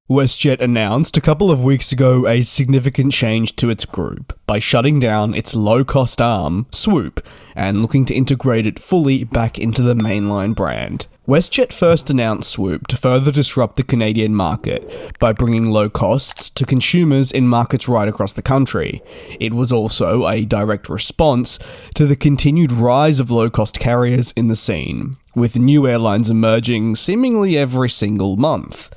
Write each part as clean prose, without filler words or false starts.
WestJet announced a couple of weeks ago a significant change to its group by shutting down its low-cost arm, Swoop, and looking to integrate it fully back into the mainline brand. WestJet first announced Swoop to further disrupt the Canadian market by bringing low costs to consumers in markets right across the country. It was also a direct response to the continued rise of low-cost carriers in the scene, with new airlines emerging seemingly every single month.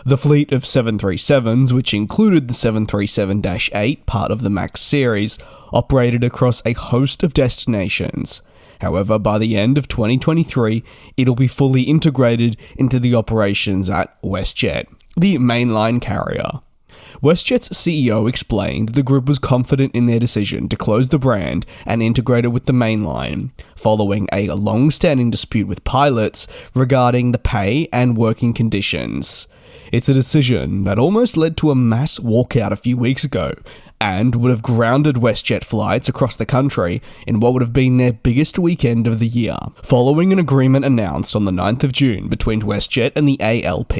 The fleet of 737s, which included the 737-8, part of the MAX series, operated across a host of destinations. However, by the end of 2023, it'll be fully integrated into the operations at WestJet, the mainline carrier. WestJet's CEO explained that the group was confident in their decision to close the brand and integrate it with the mainline, following a long-standing dispute with pilots regarding the pay and working conditions. It's a decision that almost led to a mass walkout a few weeks ago, and would have grounded WestJet flights across the country in what would have been their biggest weekend of the year. Following an agreement announced on the 9th of June between WestJet and the ALP,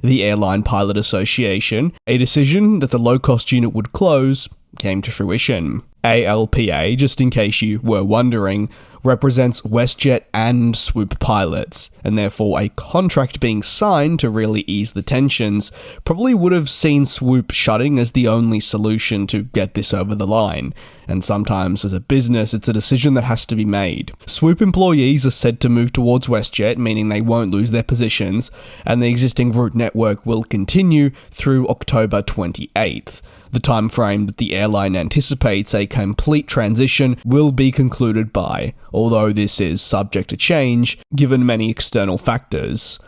the Airline Pilot Association, a decision that the low-cost unit would close came to fruition. ALPA, just in case you were wondering, represents WestJet and Swoop pilots, and therefore a contract being signed to really ease the tensions probably would have seen Swoop shutting as the only solution to get this over the line. And sometimes as a business, it's a decision that has to be made. Swoop employees are said to move towards WestJet, meaning they won't lose their positions, and the existing route network will continue through October 28th. The time frame that the airline anticipates a complete transition will be concluded by, although this is subject to change given many external factors.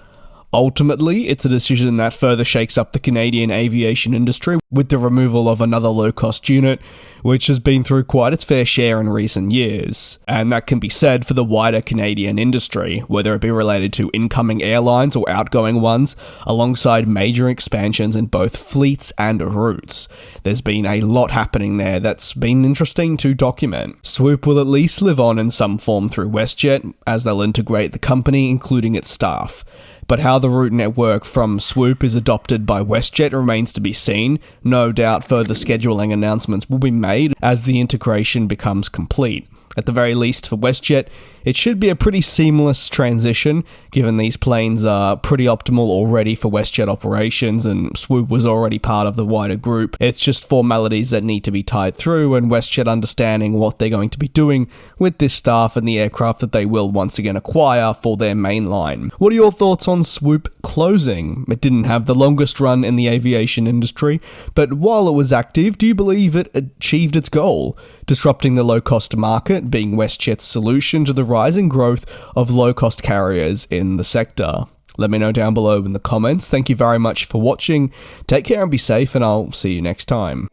Ultimately, it's a decision that further shakes up the Canadian aviation industry with the removal of another low-cost unit, which has been through quite its fair share in recent years. And that can be said for the wider Canadian industry, whether it be related to incoming airlines or outgoing ones, alongside major expansions in both fleets and routes. There's been a lot happening there that's been interesting to document. Swoop will at least live on in some form through WestJet, as they'll integrate the company, including its staff. But how the route network from Swoop is adopted by WestJet remains to be seen. No doubt further scheduling announcements will be made as the integration becomes complete. At the very least for WestJet, it should be a pretty seamless transition, given these planes are pretty optimal already for WestJet operations and Swoop was already part of the wider group. It's just formalities that need to be tied through, and WestJet understanding what they're going to be doing with this staff and the aircraft that they will once again acquire for their main line. What are your thoughts on Swoop closing? It didn't have the longest run in the aviation industry, but while it was active, do you believe it achieved its goal? Disrupting the low-cost market, being WestJet's solution to the rising growth of low-cost carriers in the sector. Let me know down below in the comments. Thank you very much for watching. Take care and be safe, and I'll see you next time.